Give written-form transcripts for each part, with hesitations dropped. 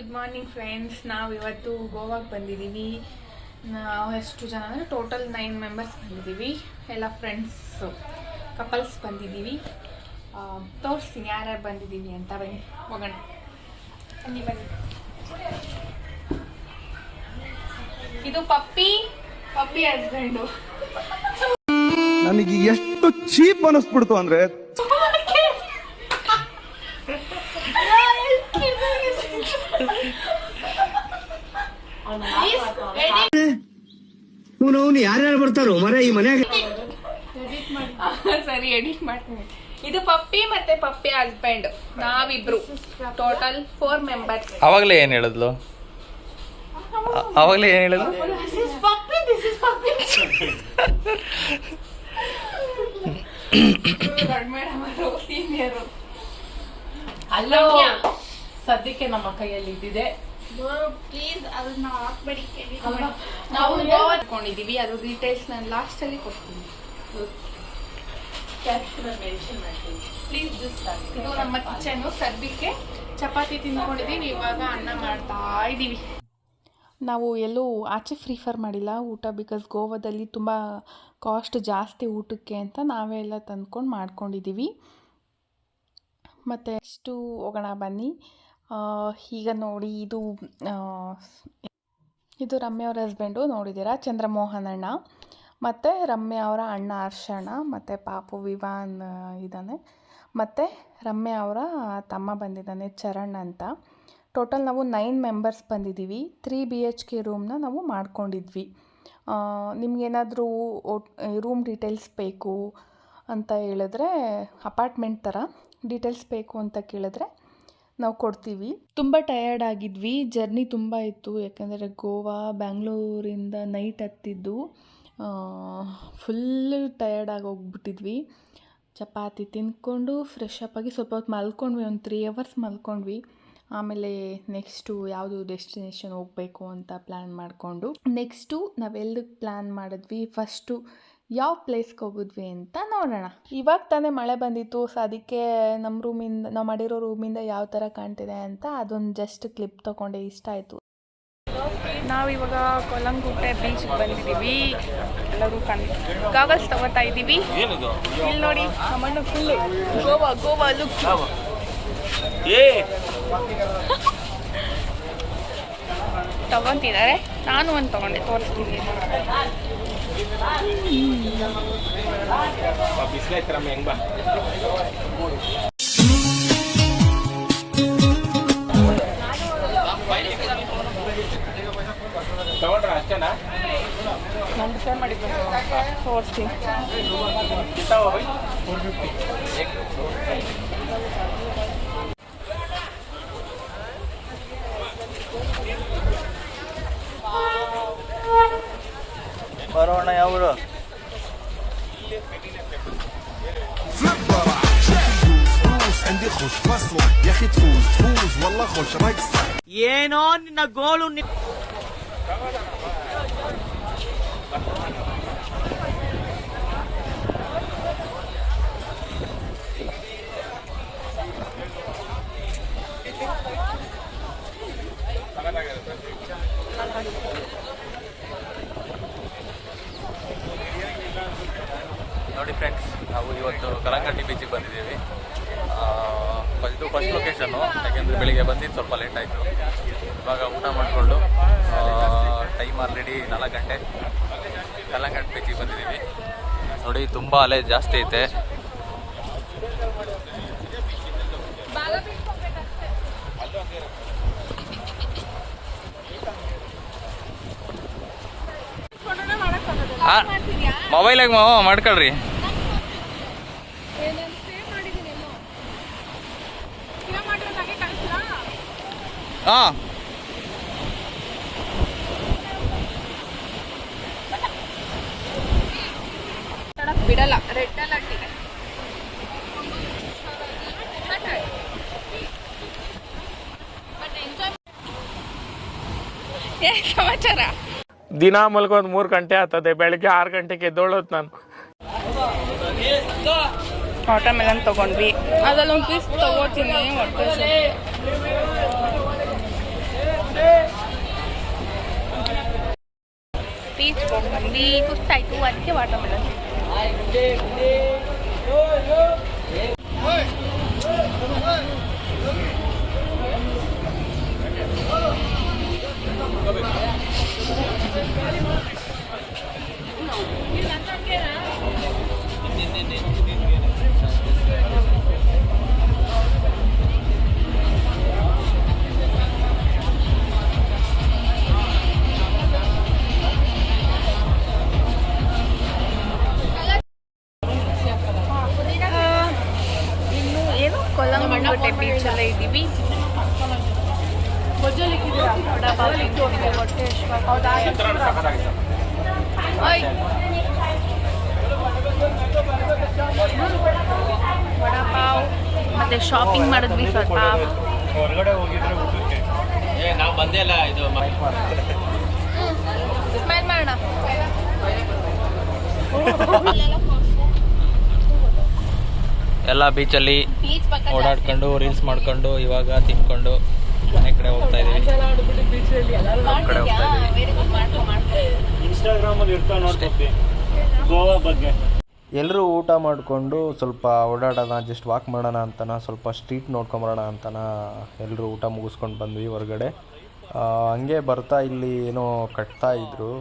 Good morning friends. ನಾವು ಇವತ್ತು ಗೋವಾಗೆ ಬಂದಿದ್ದೀವಿ. ನಾವು ಎಷ್ಟು ಜನ ಅಂದರೆ ಟೋಟಲ್ 9 ಮೆಂಬರ್ಸ್ ಬಂದಿದ್ದೀವಿ. ಎಲ್ಲ ಫ್ರೆಂಡ್ಸು ಕಪಲ್ಸ್ ಬಂದಿದ್ದೀವಿ. ತೋರಿಸ್ತೀನಿ ಯಾರ್ಯಾರು ಬಂದಿದ್ದೀವಿ ಅಂತ. ಬನ್ನಿ ಹೋಗೋಣ. ಬನ್ನಿ. ಇದು ಪಪ್ಪಿ ಹಸ್ಬೆಂಡು. ನನಗೆ ಎಷ್ಟು ಚೀಪ್ ಅನಿಸ್ಬಿಡ್ತು ಅಂದ್ರೆ ಯಾರ್ಯಾರು ಬರ್ತಾರೋ ಮರ ಈ ಮನ್ಯಾಗ. ಸರಿ, ಎಡಿಟ್ ಮಾಡ್ತೀನಿ. ಇದು ಪಪ್ಪಿ ಮತ್ತೆ ಪಪ್ಪಿ ಹಸ್ಬೆಂಡ್, ನಾವಿಬ್ರು ಟೋಟಲ್ 4 ಮೆಂಬರ್ಸ್. ಅವಾಗಲೇ ಏನು ಹೇಳಿದ್ಲು? ಅಲ್ಲೋ ಸದ್ಯಕ್ಕೆ ನಮ್ಮ ಕೈಯಲ್ಲಿ ಇದ್ದಿದೆ. ಪ್ಲೀಸ್ ಅದನ್ನ ಹಾಕ್ಬೇಡಿ. ನಾವು ಗೋವಾಕೊಂಡಿದ್ದೀವಿ, ಅದು ಡೀಟೇಲ್ಸ್ ನಾನು ಲಾಸ್ಟ್ ಅಲ್ಲಿ ಕೊಡ್ತೀನಿ. ಇದು ನಮ್ಮ ಕಿಚನ್. ಸದ್ಯಕ್ಕೆ ಚಪಾತಿ ತಿನ್ಕೊಂಡಿದ್ದೀವಿ, ಇವಾಗ ಅನ್ನ ಮಾಡ್ತಾ ಇದ್ದೀವಿ. ನಾವು ಎಲ್ಲೂ ಆಚೆ ಪ್ರಿಫರ್ ಮಾಡಿಲ್ಲ ಊಟ, ಬಿಕಾಸ್ ಗೋವಾದಲ್ಲಿ ತುಂಬ ಕಾಸ್ಟ್ ಜಾಸ್ತಿ ಊಟಕ್ಕೆ ಅಂತ ನಾವೇ ಎಲ್ಲ ತಂದ್ಕೊಂಡು ಮಾಡ್ಕೊಂಡಿದ್ದೀವಿ. ಮತ್ತು ಎಷ್ಟು ಹೋಗೋಣ ಬನ್ನಿ. ಈಗ ನೋಡಿ, ಇದು ರಮ್ಯ ಅವ್ರ ಹಸ್ಬೆಂಡು ನೋಡಿದ್ದೀರಾ, ಚಂದ್ರಮೋಹನ್ ಅಣ್ಣ. ಮತ್ತು ರಮ್ಯ ಅವರ ಅಣ್ಣ ಹರ್ಷಣ್ಣ, ಮತ್ತು ಪಾಪು ವಿವಾನ್ ಇದ್ದಾನೆ. ಮತ್ತು ರಮ್ಯ ಅವರ ತಮ್ಮ ಬಂದಿದ್ದಾನೆ ಚರಣ್ ಅಂತ. ಟೋಟಲ್ ನಾವು 9 ಮೆಂಬರ್ಸ್ ಬಂದಿದ್ದೀವಿ. 3 BHK ರೂಮ್ನ ನಾವು ಮಾಡ್ಕೊಂಡಿದ್ವಿ. ನಿಮಗೇನಾದರೂ ರೂಮ್ ಡೀಟೇಲ್ಸ್ ಬೇಕು ಅಂತ ಹೇಳಿದ್ರೆ, ಅಪಾರ್ಟ್ಮೆಂಟ್ ಥರ ಡೀಟೇಲ್ಸ್ ಬೇಕು ಅಂತ ಕೇಳಿದ್ರೆ ನಾವು ಕೊಡ್ತೀವಿ. ತುಂಬ ಟಯರ್ಡ್ ಆಗಿದ್ವಿ, ಜರ್ನಿ ತುಂಬ ಇತ್ತು. ಯಾಕಂದರೆ ಗೋವಾ ಬ್ಯಾಂಗ್ಳೂರಿಂದ ನೈಟ್ ಹತ್ತಿದ್ದು, ಫುಲ್ಲು ಟಯರ್ಡಾಗಿ ಹೋಗ್ಬಿಟ್ಟಿದ್ವಿ. ಚಪಾತಿ ತಿಂದ್ಕೊಂಡು ಫ್ರೆಶ್ ಅಪ್ ಆಗಿ ಸ್ವಲ್ಪ ಹೊತ್ತು ಮಲ್ಕೊಂಡ್ವಿ, ಒಂದು 3 ಅವರ್ಸ್ ಮಲ್ಕೊಂಡ್ವಿ. ಆಮೇಲೆ ನೆಕ್ಸ್ಟು ಯಾವುದು ಡೆಸ್ಟಿನೇಷನ್ ಹೋಗಬೇಕು ಅಂತ ಪ್ಲ್ಯಾನ್ ಮಾಡಿಕೊಂಡು ನೆಕ್ಸ್ಟು ನಾವೆಲ್ಲಕ್ಕೆ ಪ್ಲ್ಯಾನ್ ಮಾಡಿದ್ವಿ. ಫಸ್ಟು ಯಾವ ಪ್ಲೇಸ್ಗೆ ಹೋಗಿದ್ವಿ ಅಂತ ನೋಡೋಣ. ಇವಾಗ ತಾನೇ ಮಳೆ ಬಂದಿತ್ತು, ಸೊ ಅದಕ್ಕೆ ನಮ್ಮ ರೂಮಿಂದ, ನಾವು ಮಾಡಿರೋ ರೂಮಿಂದ ಯಾವ ಥರ ಕಾಣ್ತಿದೆ ಅಂತ ಅದೊಂದು ಜಸ್ಟ್ ಕ್ಲಿಪ್ ತೊಗೊಂಡೆ, ಇಷ್ಟ ಆಯಿತು. ನಾವಿವಾಗ ಕೊಲಂಗುಟ್ಟೆ ಬೀಚ್ಗೆ ಬಂದಿದ್ದೀವಿ. ಎಲ್ಲರೂ ಗಾಗಲ್ಸ್ ತಗೋತಾ ಇದ್ದೀವಿ. ಇಲ್ಲಿ ನೋಡಿ, ನಮ್ಮಣ್ಣ ಫುಲ್ಲು ಗೋವಾ ಲುಕ್. ತಗೊಂತಿದ್ದಾರೆ, ನಾನು ಒಂದು ತಗೊಂಡೆ, ತೋರಿಸ್ತೀನಿ. ನಾನು ಶೇರ್ ಮಾಡಿದ್ದು ತೋರಿಸ್ತೀನಿ. ಬರೋಣ ಯಾವರು? ಏನೋ ನಿನ್ನ ಗೋಳು. ನೋಡಿ ಫ್ರೆಂಡ್ಸ್, ನಾವು ಇವತ್ತು ಕಲಂಗಟ್ಟಿ ಬೀಚಿಗೆ ಬಂದಿದ್ದೀವಿ. ಇದು ಫಸ್ಟ್ ಲೊಕೇಶನ್ನು, ಯಾಕೆಂದರೆ ಬೆಳಿಗ್ಗೆ ಬಂದಿದ್ದು ಸ್ವಲ್ಪ ಲೇಟ್ ಆಯಿತು. ಇವಾಗ ಊಟ ಮಾಡಿಕೊಂಡು ಟೈಮ್ ಆಲ್ರೆಡಿ 4 ಗಂಟೆ, ಕಲಂಗಟ್ಟಿ ಬೀಚಿಗೆ ಬಂದಿದ್ದೀವಿ. ನೋಡಿ, ತುಂಬ ಅಲೆ ಜಾಸ್ತಿ ಐತೆ. ಮೊಬೈಲಾಗ ಮಾಡ್ಕೊಳ್ರಿ. ಹಾಂ, ಬಿಡಲ್ಲ, ರೆಡ್ ಅಲರ್ಟ್ ಇದೆ. ಸಮಾಚಾರ ದಿನ ಮಲ್ಕೋದು 3 ಗಂಟೆ ಆಗ್ತದೆ. ಬೆಳಗ್ಗೆ 6 ಗಂಟೆಗೆ ಎದ್ದೋಳೋದು ನಾನು. ವಾಟರ್ ಮೆಲನ್ ತೊಗೊಂಡ್ವಿ, ಅದರಲ್ಲಿ ಒಂದು ಪೀಸ್ ತೊಗೋತೀನಿ. ಹೊಟ್ಟೆ ಬೀಚ್ ಹೋಗಿ ಸುಸ್ತಾಯಿತು, ಅದಕ್ಕೆ ವಾಟರ್ ಮೆಲನ್. ಇನ್ನು ಏನು ಕೊಲ್ಲಂಗೋಟೆ ಬೀಚಲ್ಲೇ ಇದ್ದೀವಿ. ವಡಾಪಾವ್ ಮತ್ತೆ ಶಾಪಿಂಗ್ ಮಾಡಿದ್ವಿ ಸ್ವಲ್ಪ. ನಾವು ಬಂದೇ ಇಲ್ಲ ಇದು ಸ್ಮೈಲ್ ಮಾಡೋಣ. ಎಲ್ಲ ಬೀಚಲ್ಲಿ ಓಡಾಡ್ಕೊಂಡು ರೀಲ್ಸ್ ಮಾಡ್ಕೊಂಡು ಇವಾಗ ತಿನ್ಕೊಂಡು ಮನೆ ಕಡೆ ಹೋಗ್ತಾ ಇದೀವಿ. ಕಡೆ ಹೋಗ್ತಾ ಇದೀವಿ. ಇನ್ಸ್ಟಾಗ್ರಾಮಲ್ಲಿ ಇರ್ತಾ ನೋಡ್ತೀವಿ ಗೋವಾ ಬಗ್ಗೆ. ಎಲ್ಲರೂ ಊಟ ಮಾಡಿಕೊಂಡು ಸ್ವಲ್ಪ ಓಡಾಡೋಣ, ಜಸ್ಟ್ ವಾಕ್ ಮಾಡೋಣ ಅಂತನ, ಸ್ವಲ್ಪ ಸ್ಟ್ರೀಟ್ ನೋಡ್ಕೊಂಬರೋಣ ಅಂತನ ಎಲ್ಲರೂ ಊಟ ಮುಗಿಸ್ಕೊಂಡು ಬಂದ್ವಿ ಹೊರಗಡೆ. ಹಂಗೆ ಬರ್ತಾ ಇಲ್ಲಿ ಏನೋ ಕಟ್ತಾ ಇದ್ರು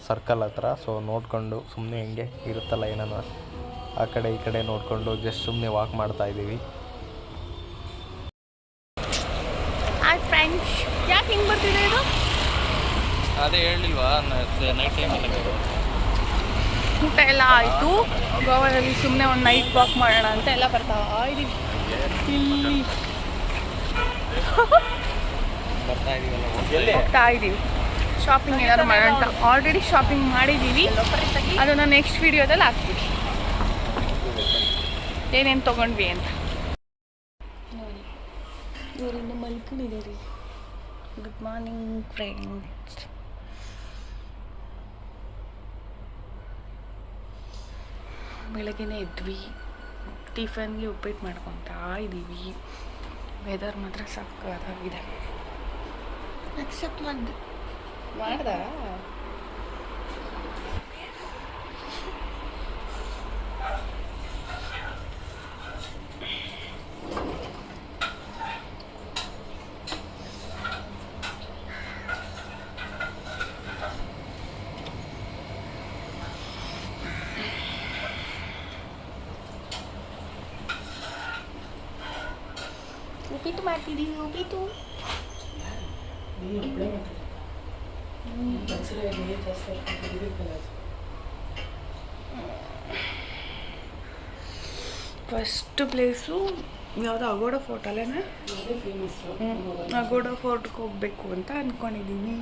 ಸರ್ಕಲ್ ಹತ್ರ. ಸೊ ನೋಡಿಕೊಂಡು ಸುಮ್ಮನೆ ಹೆಂಗೆ ಇರುತ್ತಲ್ಲ ಏನಾನ ಆ ಕಡೆ ಈ ಕಡೆ ನೋಡಿಕೊಂಡು ಜಸ್ಟ್ ಸುಮ್ಮನೆ ವಾಕ್ ಮಾಡ್ತಾ ಇದ್ದೀವಿ. ಫ್ರೆಂಡ್ಸ್, ಯಾಕೆ ಹಿಂಗೆ ಬರ್ತಿದೆ ಇದು? ಅದೇ ಹೇಳಿಲ್ವಾ ನೈಟ್ ಟೈಮಲ್ಲಿ ಊಟ ಎಲ್ಲ ಆಯಿತು. ಗೋವಾದಲ್ಲಿ ಸುಮ್ಮನೆ ಒಂದು ನೈಟ್ ವಾಕ್ ಮಾಡೋಣ ಅಂತ ಎಲ್ಲ ಬರ್ತಾ ಇದ್ದೀವಿ. ಇಲ್ಲಿ ಬರ್ತಾ ಇದೀವಲ್ಲ, ಹೋಗ್ತಾ ಇದ್ದೀವಿ. ಶಾಪಿಂಗ್ ಏನಾದ್ರು ಮಾಡೋಣ ಅಂತ ಆಲ್ರೆಡಿ ಶಾಪಿಂಗ್ ಮಾಡಿದ್ದೀವಿ. ಅದನ್ನು ನೆಕ್ಸ್ಟ್ ವಿಡಿಯೋದಲ್ಲಿ ಹಾಕ್ತೀವಿ ಏನೇನು ತೊಗೊಂಡ್ವಿ ಅಂತ. ನೋಡಿ, ಇವರಿಂದ ಮಲ್ಕೊಂಡಿದ್ದೀರಿ. Good morning friends. ಬೆಳಗ್ಗೆನೇ ಎದ್ವಿ, ಟಿಫನ್ಗೆ ಉಪ್ಪಿಟ್ಟು ಮಾಡ್ಕೊತಾ ಇದ್ದೀವಿ. ವೆದರ್ ಮಾತ್ರ ಸಕ್ಕತ್ತಾಗಿದೆ. ಅಕ್ಸೆಪ್ಟ್ ಮಾಡ್ದ ಉಪ್ಪಿಟ್ಟು ಮಾಡ್ತಿದ್ದೀವಿ. ಉಪ್ಪಿಟ್ಟು ಫಸ್ಟ್ ಪ್ಲೇಸು ಯಾವುದೋ ಅಗೋಡ ಫೋರ್ಟ್ ಅಲ್ಲೇನಾ? ಅಗೋಡ ಫೋರ್ಟ್ಗೆ ಹೋಗ್ಬೇಕು ಅಂತ ಅಂದ್ಕೊಂಡಿದ್ದೀನಿ.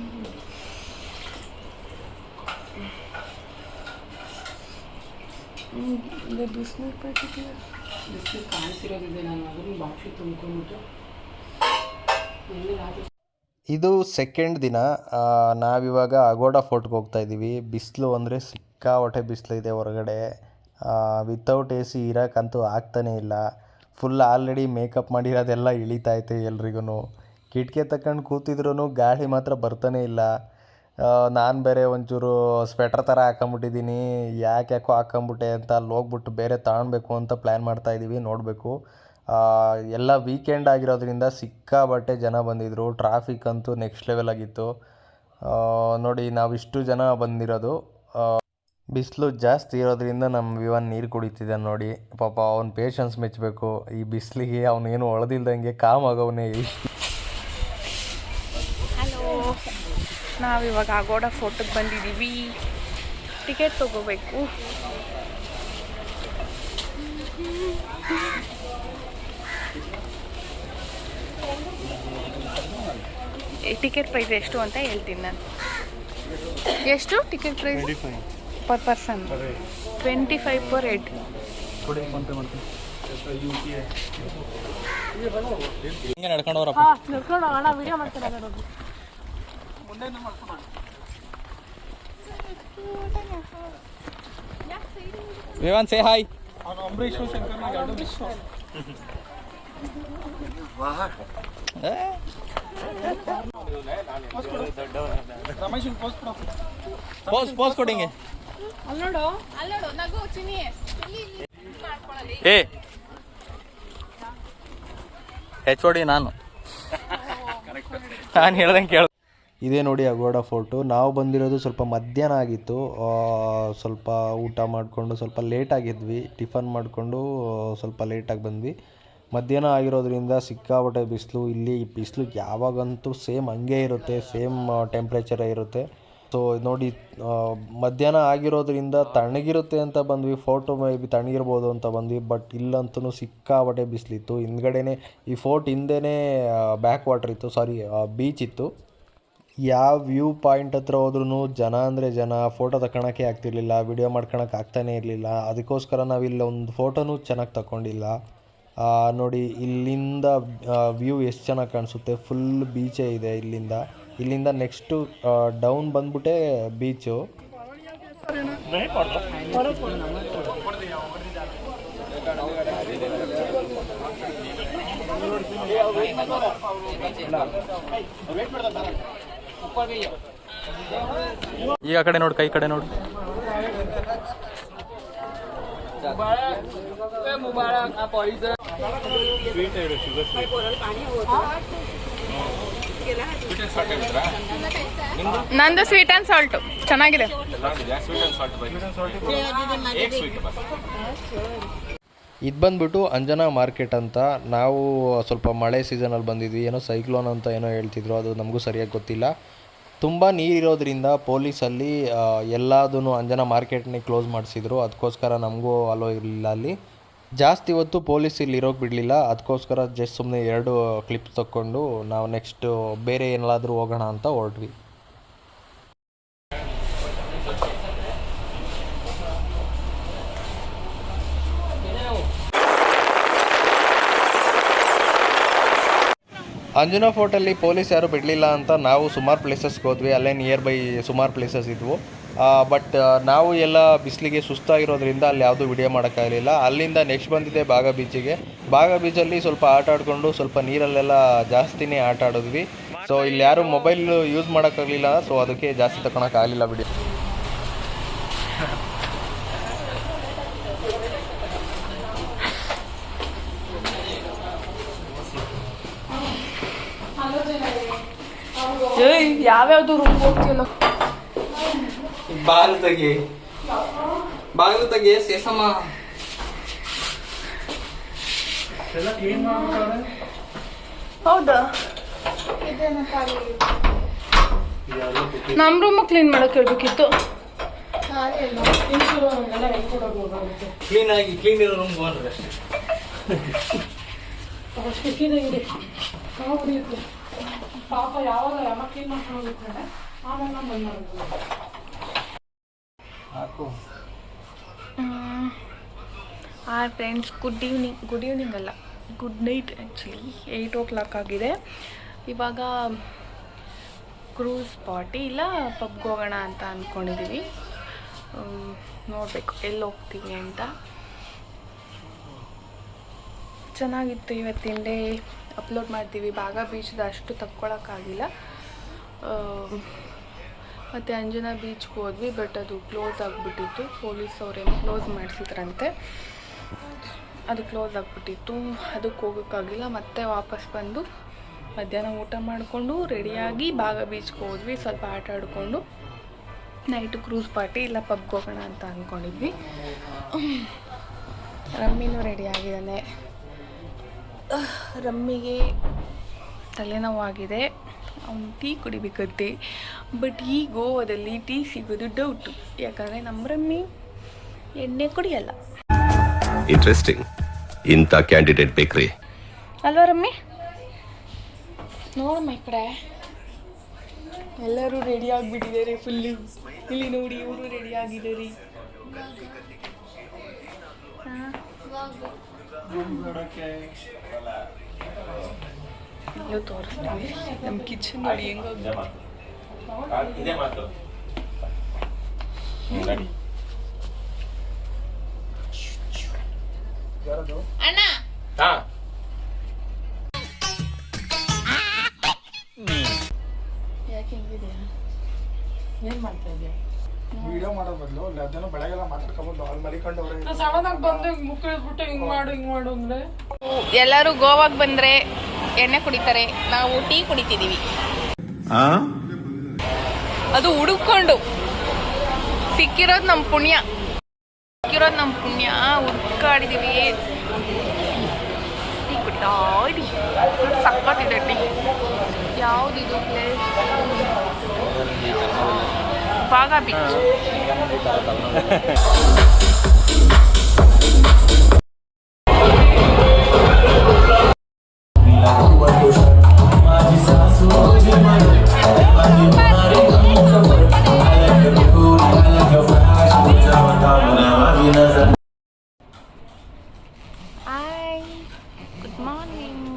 ಬಿಸಿನೀರು ಪ್ಯಾಕೆಟ್ ಕಾಣಿಸಿರೋದಿದೆ. ನಾನು ಅದನ್ನು ಬಾಕ್ಸಿ ತುಂಬ್ಕೊಂಡ್ಬಿಟ್ಟು ಇದು ಸೆಕೆಂಡ್ ದಿನ. ನಾವಿವಾಗ ಅಗೋಡ ಫೋರ್ಟ್ಗೆ ಹೋಗ್ತಾ ಇದ್ದೀವಿ. ಬಿಸಿಲು ಅಂದರೆ ಸಿಕ್ಕಾಪಟ್ಟೆ ಬಿಸಿಲು ಇದೆ ಹೊರಗಡೆ. ವಿತೌಟ್ ಎ ಸಿ ಇರೋಕ್ಕಂತೂ ಆಗ್ತಾನೇ ಇಲ್ಲ. ಫುಲ್ ಆಲ್ರೆಡಿ ಮೇಕಪ್ ಮಾಡಿರೋದೆಲ್ಲ ಇಳಿತೈತೆ ಎಲ್ರಿಗೂ. ಕಿಟಕಿ ತಗೊಂಡು ಕೂತಿದ್ರೂ ಗಾಳಿ ಮಾತ್ರ ಬರ್ತಾನೆ ಇಲ್ಲ. ನಾನು ಬೇರೆ ಒಂಚೂರು ಸ್ವೆಟರ್ ಥರ ಹಾಕೊಂಬಿಟ್ಟಿದ್ದೀನಿ. ಯಾಕೋ ಹಾಕೊಂಬಿಟ್ಟೆ ಅಂತ ಅಲ್ಲಿ ಹೋಗ್ಬಿಟ್ಟು ಬೇರೆ ತಗೊಳ್ಬೇಕು ಅಂತ ಪ್ಲ್ಯಾನ್ ಮಾಡ್ತಾಯಿದ್ದೀವಿ. ನೋಡಬೇಕು. ಎಲ್ಲ ವೀಕೆಂಡ್ ಆಗಿರೋದ್ರಿಂದ ಸಿಕ್ಕಾಪಟ್ಟೆ ಜನ ಬಂದಿದ್ದರು. ಟ್ರಾಫಿಕ್ ಅಂತೂ ನೆಕ್ಸ್ಟ್ ಲೆವೆಲ್ ಆಗಿತ್ತು. ನೋಡಿ, ನಾವಿಷ್ಟು ಜನ ಬಂದಿರೋದು. ಬಿಸಿಲು ಜಾಸ್ತಿ ಇರೋದ್ರಿಂದ ನಮ್ಮ ವಿವನ್ ನೀರು ಕುಡಿತಿದ್ದ ನೋಡಿ. ಪಾಪ ಅವ್ನ ಪೇಷನ್ಸ್ ಮೆಚ್ಚಬೇಕು. ಈ ಬಿಸಿಲಿಗೆ ಅವನೇನು ಹೊಳೆದಿಲ್ದಂಗೆ ಕಾಮ್ ಆಗೋವನೇ. ಹಲೋ, ನಾವಿವಾಗ ಅಗೋಡ ಫೋರ್ಟಿಗೆ ಬಂದಿದ್ದೀವಿ. ಟಿಕೆಟ್ ತೊಗೋಬೇಕು. ಟಿಕೆಟ್ ಪ್ರೈಸ್ ಎಷ್ಟು ಅಂತ ಹೇಳ್ತೀನಿ ನಾನು. ಎಷ್ಟು ticket price? Per person 25 per head. ಹಿಂಗೆ ನಡ್ಕೊಂಡು ಹೋಗ್ರಪ್ಪ. ನಡ್ಕೊಂಡು ಹೋಗೋಣ, ವಿಡಿಯೋ ಮಾಡ್ತಾರೆ. Vivaan say hi. ವಾಹ ಪೋಸ್ ಕೊಡಿಂಗೆ ಏ HOD ನಾನು ಹೇಳ್ದಂಗೆ ಕೇಳ. ಇದೇ ನೋಡಿ ಅಗೋಡ ಫೋರ್ಟು. ನಾವು ಬಂದಿರೋದು ಸ್ವಲ್ಪ ಮಧ್ಯಾಹ್ನ ಆಗಿತ್ತು. ಸ್ವಲ್ಪ ಊಟ ಮಾಡಿಕೊಂಡು ಸ್ವಲ್ಪ ಲೇಟಾಗಿದ್ವಿ. ಟಿಫನ್ ಮಾಡಿಕೊಂಡು ಸ್ವಲ್ಪ ಲೇಟಾಗಿ ಬಂದ್ವಿ. ಮಧ್ಯಾಹ್ನ ಆಗಿರೋದ್ರಿಂದ ಸಿಕ್ಕಾಪಟ್ಟೆ ಬಿಸಿಲು. ಇಲ್ಲಿ ಬಿಸಿಲು ಯಾವಾಗಂತೂ ಸೇಮ್ ಹಂಗೆ ಇರುತ್ತೆ, ಸೇಮ್ ಟೆಂಪ್ರೇಚರೇ ಇರುತ್ತೆ. ಸೊ ನೋಡಿ, ಮಧ್ಯಾಹ್ನ ಆಗಿರೋದ್ರಿಂದ ತಣ್ಣಗಿರುತ್ತೆ ಅಂತ ಬಂದ್ವಿ. ಫೋರ್ಟು ಮೇ ಬಿ ತಣ್ಣಗಿರ್ಬೋದು ಅಂತ ಬಂದ್ವಿ. ಬಟ್ ಇಲ್ಲಂತೂ ಸಿಕ್ಕಾಪಟ್ಟೆ ಬಿಸಿಲಿತ್ತು. ಹಿಂದ್ಗಡೆನೇ ಈ ಫೋರ್ಟ್ ಹಿಂದೆನೇ ಬ್ಯಾಕ್ ವಾಟರ್ ಇತ್ತು, ಸಾರಿ ಬೀಚ್ ಇತ್ತು. ಯಾವ ವ್ಯೂ ಪಾಯಿಂಟ್ ಹತ್ರ ಹೋದ್ರೂ ಜನ ಅಂದರೆ ಜನ. ಫೋಟೋ ತಗೊಳಕ್ಕೆ ಆಗ್ತಿರ್ಲಿಲ್ಲ, ವಿಡಿಯೋ ಮಾಡ್ಕೊಳಕ್ಕೆ ಆಗ್ತಾನೇ ಇರಲಿಲ್ಲ. ಅದಕ್ಕೋಸ್ಕರ ನಾವು ಇಲ್ಲಿ ಒಂದು ಫೋಟೋನೂ ಚೆನ್ನಾಗಿ ತಗೊಂಡಿಲ್ಲ. ನೋಡಿ ಇಲ್ಲಿಂದ ವ್ಯೂ ಎಷ್ಟು ಚೆನ್ನಾಗಿ ಕಾಣಿಸುತ್ತೆ. ಫುಲ್ ಬೀಚೇ ಇದೆ ಇಲ್ಲಿಂದ ನೆಕ್ಸ್ಟು ಡೌನ್ ಬಂದ್ಬಿಟ್ಟೆ ಬೀಚು. ಈಗ ಕಡೆ ನೋಡು, ಕೈ ಕಡೆ ನೋಡು. ನಂದು ಸ್ವೀಟ್ ಆ್ಯಂಡ್ ಸಾಲ್ಟು ಚೆನ್ನಾಗಿದೆ. ಇದು ಬಂದ್ಬಿಟ್ಟು ಅಂಜನಾ ಮಾರ್ಕೆಟ್ ಅಂತ. ನಾವು ಸ್ವಲ್ಪ ಮಳೆ ಸೀಸನಲ್ಲಿ ಬಂದಿದ್ವಿ. ಏನೋ ಸೈಕ್ಲೋನ್ ಅಂತ ಏನೋ ಹೇಳ್ತಿದ್ರು, ಅದು ನಮಗೂ ಸರಿಯಾಗಿ ಗೊತ್ತಿಲ್ಲ. ತುಂಬ ನೀರಿರೋದ್ರಿಂದ ಪೊಲೀಸಲ್ಲಿ ಎಲ್ಲದೂ ಅಂಜನಾ ಮಾರ್ಕೆಟ್ನೇ ಕ್ಲೋಸ್ ಮಾಡಿಸಿದ್ರು. ಅದಕ್ಕೋಸ್ಕರ ನಮಗೂ ಅಲೋ ಇರಲಿಲ್ಲ ಅಲ್ಲಿ. ಜಾಸ್ತಿ ಹೊತ್ತು ಪೊಲೀಸ್ ಇಲ್ಲಿ ಇರೋಕ್ಕೆ ಬಿಡಲಿಲ್ಲ. ಅದಕ್ಕೋಸ್ಕರ ಜಸ್ಟ್ ಸುಮ್ಮನೆ 2 ಕ್ಲಿಪ್ಸ್ ತಕ್ಕೊಂಡು ನಾವು ನೆಕ್ಸ್ಟು ಬೇರೆ ಏನಾದರೂ ಹೋಗೋಣ ಅಂತ ಹೊರಟ್ವಿ. ಅಂಜನಾ ಫೋರ್ಟಲ್ಲಿ ಪೊಲೀಸ್ ಯಾರು ಬಿಡಲಿಲ್ಲ ಅಂತ ನಾವು ಸುಮಾರು ಪ್ಲೇಸಸ್ಗೆ ಹೋದ್ವಿ. ಅಲ್ಲೇ ನಿಯರ್ ಬೈ ಸುಮಾರು ಪ್ಲೇಸಸ್ ಇದ್ವು. ಬಟ್ ನಾವು ಎಲ್ಲ ಬಿಸಿಲಿಗೆ ಸುಸ್ತಾಗಿರೋದ್ರಿಂದ ಅಲ್ಲಿ ಯಾವುದೂ ವಿಡಿಯೋ ಮಾಡೋಕ್ಕಾಗಲಿಲ್ಲ. ಅಲ್ಲಿಂದ ನೆಕ್ಸ್ಟ್ ಬಂದಿದ್ದೆ ಬಾಗ ಬೀಚಿಗೆ. ಬಾಗ ಬೀಚಲ್ಲಿ ಸ್ವಲ್ಪ ಆಟ ಆಡಿಕೊಂಡು ಸ್ವಲ್ಪ ನೀರಲ್ಲೆಲ್ಲ ಜಾಸ್ತಿನೇ ಆಟ ಆಡಿದ್ವಿ. ಸೊ ಇಲ್ಲಿ ಯಾರೂ ಮೊಬೈಲ್ ಯೂಸ್ ಮಾಡೋಕ್ಕಾಗಲಿಲ್ಲ. ಸೊ ಅದಕ್ಕೆ ಜಾಸ್ತಿ ತಗೊಳಕ್ಕಾಗಲಿಲ್ಲ ವಿಡಿಯೋ. ಯಾವ್ಯಾವ್ದು ರೂಮ್ ಹೋಗ್ತಿಲ್ಲ. ಬಾಗಿಲು ತೆಗಿ ಸೇಸಮ್ಮ. ಹೌದಾ, ನಮ್ಮ ರೂಮ್ ಕ್ಲೀನ್ ಮಾಡಕ್ ಹೇಳ್ಬೇಕಿತ್ತು. ಕ್ಲೀನ್ ಇರೋ ರೂಮ್ ಹೋಗ್ರಿ ಅಷ್ಟೇ ಕ್ಲೀನ್ ಆಗಿದೆ. ಪಾಪ ಯಾವಾಗ ಯಾವ ಕ್ಲೀನ್ ಮಾಡ್ಕೊಂಡು ಹೋಗ್ತಾರೆ, ಆಮೇಲೆ ನಾನು ಬಂದ್ ಮಾಡ್ಬೋದು. ಫ್ರೆಂಡ್ಸ್, ಗುಡ್ ಈವ್ನಿಂಗ್ ಅಲ್ಲ, ಗುಡ್ ನೈಟ್. ಆ್ಯಕ್ಚುಲಿ 8 o'clock ಆಗಿದೆ. ಇವಾಗ ಕ್ರೂಸ್ ಪಾರ್ಟಿ ಇಲ್ಲ ಪಬ್ಗೆ ಹೋಗೋಣ ಅಂತ ಅಂದ್ಕೊಂಡಿದ್ದೀವಿ. ನೋಡಬೇಕು ಎಲ್ಲಿ ಹೋಗ್ತೀವಿ ಅಂತ. ಚೆನ್ನಾಗಿತ್ತು ಇವತ್ತಿನ ಡೇ. ಅಪ್ಲೋಡ್ ಮಾಡ್ತೀವಿ. ಬಾಗ ಬೀಚ್ದು ಅಷ್ಟು ತಕ್ಕೊಳಕ್ಕಾಗಿಲ್ಲ. ಮತ್ತು ಅಂಜನಾ ಬೀಚ್ಗೆ ಹೋದ್ವಿ, ಬಟ್ ಅದು ಕ್ಲೋಸ್ ಆಗಿಬಿಟ್ಟಿತ್ತು. ಪೊಲೀಸ್ ಅವರೇನೋ ಕ್ಲೋಸ್ ಮಾಡಿಸಿದ್ರಂತೆ, ಅದು ಕ್ಲೋಸ್ ಆಗಿಬಿಟ್ಟಿತ್ತು. ಅದಕ್ಕೆ ಹೋಗೋಕ್ಕಾಗಿಲ್ಲ. ಮತ್ತೆ ವಾಪಸ್ ಬಂದು ಮಧ್ಯಾಹ್ನ ಊಟ ಮಾಡಿಕೊಂಡು ರೆಡಿಯಾಗಿ ಬಾಗ ಬೀಚ್ಗೆ ಹೋದ್ವಿ. ಸ್ವಲ್ಪ ಆಟ ಆಡಿಕೊಂಡು ನೈಟು ಕ್ರೂಸ್ ಪಾರ್ಟಿ ಇಲ್ಲ ಪಬ್ಗೆ ಹೋಗೋಣ ಅಂತ ಅಂದ್ಕೊಂಡಿದ್ವಿ. ರಮ್ಮಿನೂ ರೆಡಿಯಾಗಿದ್ದಾನೆ. ರಮ್ಮಿಗೆ ತಲೆನೋವಾಗಿದೆ, ಅವನು ಟೀ ಕುಡಿಬೇಕಂತೆ. ಬಟ್ ಈ ಗೋವಾದಲ್ಲಿ ಟೀ ಸಿಗೋದು ಡೌಟು, ಯಾಕಂದರೆ ನಮ್ಮ ರಮ್ಮಿ ಎಣ್ಣೆ ಕುಡಿಯಲ್ಲ. ಇಂಟ್ರೆಸ್ಟಿಂಗ್. ಇಂಥ ಕ್ಯಾಂಡಿಡೇಟ್ ಬೇಕ್ರಿ ಅಲ್ವಾ ರಮ್ಮಿ? ನೋಡಮ್ಮ ಈ ಕಡೆ ಎಲ್ಲರೂ ರೆಡಿ ಆಗಿಬಿಟ್ಟಿದ್ದಾರೆ ಫುಲ್ಲು. ಇಲ್ಲಿ ನೋಡಿ, ಇವರು ರೆಡಿ ಆಗಿದ್ದಾರೆ. ಎಲ್ಲೋ ತೋರಿಸ್ತೀವಿ ನಮ್ಮ ಕಿಚನ್ ನೋಡಿ ಹೆಂಗೋಗಿ. ಅಣ್ಣ ಏನು ಮಾಡ್ತಾ ಇದೆಯಾ? ವಿಡಿಯೋ ಮಾಡೋ ಬದಲು ಅದನ್ನು ಬೆಳಗ್ಗೆಲ್ಲ ಮಾತಾಡ್ಕೊಬೋದು ಅಲ್ಲಿ ಮಲಿಕೊಂಡವ್ರೆ ಸಡನ್ನಾಗಿ ಬಂದು ಹಿಂಗೆ ಮುಕ್ಕ ಇಟ್ಬಿಟ್ಟು ಹಿಂಗೆ ಮಾಡು ಅಂದರೆ. ಎಲ್ಲರೂ ಗೋವಾಗೆ ಬಂದರೆ ಎಣ್ಣೆ ಕುಡಿತಾರೆ, ನಾವು ಟೀ ಕುಡಿತಿದ್ದೀವಿ. ಅದು ಹುಡುಕೊಂಡು ಸಿಕ್ಕಿರೋದು ನಮ್ಮ ಪುಣ್ಯ, ಹುಡ್ಕಾಡಿದೀವಿ. ಟೀ ಕುಡಿತಾ ಇದೀವಿ, ಸಕ್ಕತ್ತಿದೆ ಟೀ. ಯಾವುದಿದು place? Baga beach. Hi, good morning.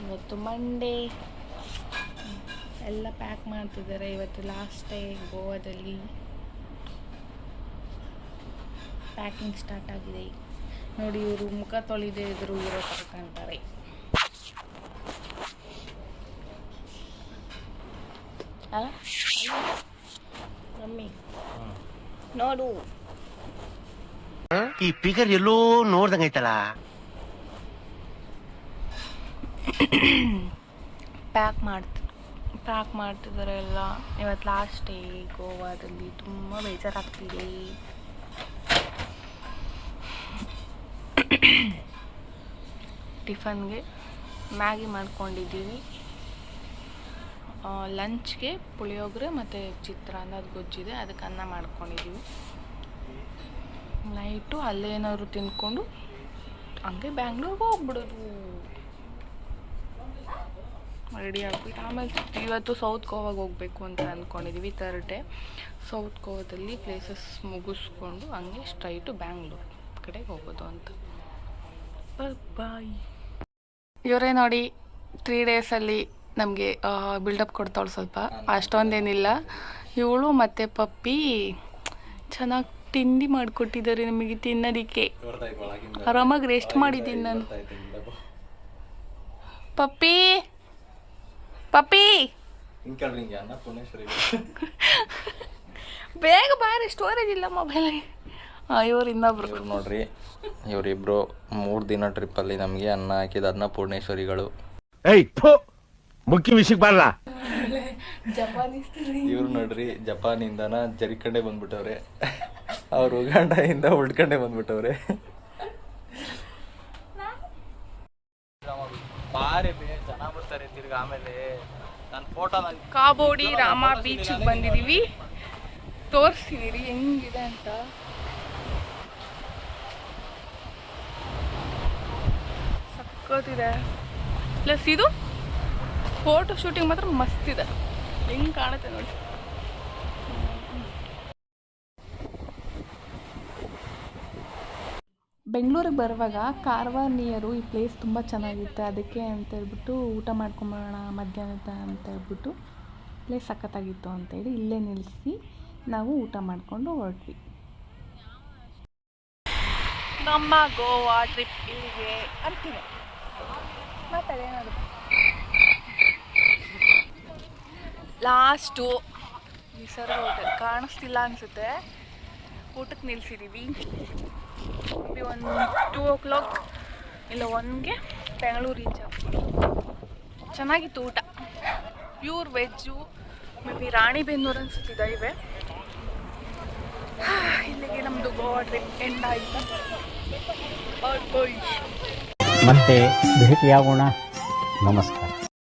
ಇವತ್ತು ಮಂಡೇ. ಎಲ್ಲ ಪ್ಯಾಕ್ ಮಾಡ್ತಿದ್ದಾರೆ. ಇವತ್ತು ಲಾಸ್ಟ್ ಡೇ ಗೋವಾದಲ್ಲಿ. ಪ್ಯಾಕಿಂಗ್ ಸ್ಟಾರ್ಟ್ ಆಗಿದೆ ನೋಡಿ. ಇವರು ಮುಖ ತೊಳೆದೇ ಇದ್ರು ಇರೋ ಥರ ಕಾಣ್ತಾರೆ. ಮಮ್ಮಿ ನೋಡು, ಈ ಫಿಗರ್ ಎಲ್ಲೋ ನೋಡ್ದಂಗೈತಲ್ಲ. ಪ್ಯಾಕ್ ಮಾಡ್ತಿದ್ದಾರೆ ಎಲ್ಲ. ಇವತ್ತು ಲಾಸ್ಟ್ ಡೇ ಗೋವಾದಲ್ಲಿ. ತುಂಬ ಬೇಜಾರಾಗ್ತಿದೆ. ಟಿಫನ್ಗೆ ಮ್ಯಾಗಿ ಮಾಡ್ಕೊಂಡಿದ್ದೀವಿ. ಲಂಚ್ಗೆ ಪುಳಿಯೋಗರೆ ಮತ್ತು ಚಿತ್ರಾನ್ನದ ಗೊಜ್ಜಿದೆ, ಅದಕ್ಕೆ ಅನ್ನ ಮಾಡ್ಕೊಂಡಿದ್ದೀವಿ. ನೈಟು ಅಲ್ಲೇನಾದ್ರು ತಿಂದ್ಕೊಂಡು ಹಂಗೆ ಬ್ಯಾಂಗ್ಳೂರ್ಗೆ ಹೋಗ್ಬಿಡೋದು. ರೆಡಿ ಆಗ್ಬಿಟ್ಟು ಆಮೇಲೆ ಇವತ್ತು ಸೌತ್ ಗೋವಾಗೆ ಹೋಗಬೇಕು ಅಂತ ಅಂದ್ಕೊಂಡಿದ್ದೀವಿ. ಥರ್ಡೆ ಸೌತ್ ಗೋವಾದಲ್ಲಿ ಪ್ಲೇಸಸ್ ಮುಗಿಸ್ಕೊಂಡು ಹಂಗೆ ಸ್ಟ್ರೈಟು ಬ್ಯಾಂಗ್ಳೂರು ಕಡೆಗೆ ಹೋಗೋದು ಅಂತ. ಬಾಯ್. ಇವರೇ ನೋಡಿ 3 ಡೇಸಲ್ಲಿ ನಮಗೆ ಬಿಲ್ಡಪ್ ಕೊಡ್ತಾಳೆ. ಸ್ವಲ್ಪ ಅಷ್ಟೊಂದೇನಿಲ್ಲ. ಇವಳು ಮತ್ತು ಪಪ್ಪಿ ಚೆನ್ನಾಗಿ ತಿಂಡಿ ಮಾಡಿಕೊಟ್ಟಿದ್ದಾರೆ ನಮಗೆ ತಿನ್ನೋದಕ್ಕೆ. ಆರಾಮಾಗಿ ರೆಸ್ಟ್ ಮಾಡಿದ್ದೀನಿ ನಾನು. ಪಪ್ಪಿ ಬೇಗ ಬಾರಿ, ಸ್ಟೋರೇಜ್ ಇಲ್ಲ ಮೊಬೈಲಿಗೆ. ಇವ್ರು ಇನ್ನೊಬ್ರು ನೋಡ್ರಿ, ಇವರಿಬ್ರು 3 ದಿನ ಟ್ರಿಪ್ಪಲ್ಲಿ ನಮಗೆ ಅನ್ನ ಹಾಕಿದ ಅನ್ನಪೂರ್ಣೇಶ್ವರಿಗಳು. ಮುಖ್ಯ ವಿಷಯಕ್ಕೆ ಬರಲ್ಲ. ಇವ್ರು ನೋಡ್ರಿ, ಜಪಾನಿಂದನ ಜರಿಕಂಡೆ ಬಂದ್ಬಿಟ್ಟವ್ರೆ. ಅವ್ರು ಉಗಾಂಡದಿಂದ ಉಳ್ಕಂಡೆ ಬಂದ್ಬಿಟ್ಟವ್ರೆ. ಬಾರಿ ಜನ ಬರ್ತಾರೆ ತಿರ್ಗಿ. ಆಮೇಲೆ ನನ್ನ ಫೋಟೋ ಕಾಬೋಡಿ ರಾಮ ಬೀಚಿಗೆ ಬಂದಿದ್ದೀವಿ. ತೋರಿಸ್ತಿದ್ದೀರಿ ಹೆಂಗಿದೆ ಅಂತ. ಸಕ್ಕತ್ತಿದೆ. ಪ್ಲಸ್ ಇದು ಫೋಟೋ ಶೂಟಿಂಗ್ ಮಾತ್ರ ಮಸ್ತ್ ಇದೆ. ಹೆಂಗೆ ಕಾಣುತ್ತೆ ನೋಡಿ. ಬೆಂಗಳೂರಿಗೆ ಬರುವಾಗ ಕಾರವಾರ ನಿಯರು ಈ ಪ್ಲೇಸ್ ತುಂಬ ಚೆನ್ನಾಗಿರುತ್ತೆ. ಅದಕ್ಕೆ ಅಂತೇಳ್ಬಿಟ್ಟು ಊಟ ಮಾಡ್ಕೊಂಬರೋಣ ಮಧ್ಯಾಹ್ನದ ಅಂತೇಳ್ಬಿಟ್ಟು ಪ್ಲೇಸ್ ಸಖತ್ತಾಗಿತ್ತು ಅಂತೇಳಿ ಇಲ್ಲೇ ನಿಲ್ಲಿಸಿ ನಾವು ಊಟ ಮಾಡಿಕೊಂಡು ಹೊರಟ್ವಿ. ನಮ್ಮ ಗೋವಾ ಟ್ರಿಪ್ ಇಲ್ಲಿಗೆ ಅಂತಿದೆ. ಮಾತಾಡೇನಾದ್ರು ಲಾಸ್ಟು ನಿಸರ್ಗ ಹೋಟೆಲ್ ಕಾಣಿಸ್ತಿಲ್ಲ ಅನಿಸುತ್ತೆ. ಊಟಕ್ಕೆ ನಿಲ್ಸಿದ್ದೀವಿ. ಒಂದು 2 o'clock ಇಲ್ಲ 1ಗೆ ಬೆಂಗಳೂರು ರೀಚ್ ಆಗ್ತೀವಿ. ಚೆನ್ನಾಗಿತ್ತು ಊಟ. Pure veg. May be Ranebennur ಅನಿಸುತ್ತಿದೆ ಇವೆ. ಇಲ್ಲಿಗೆ ನಮ್ಮದು ಗೋವಾ ಟ್ರಿಪ್ ಎಂಡ್ ಆಯಿತು. ಮತ್ತೆ ಭೇಟಿಯಾಗೋಣ. ನಮಸ್ಕಾರ.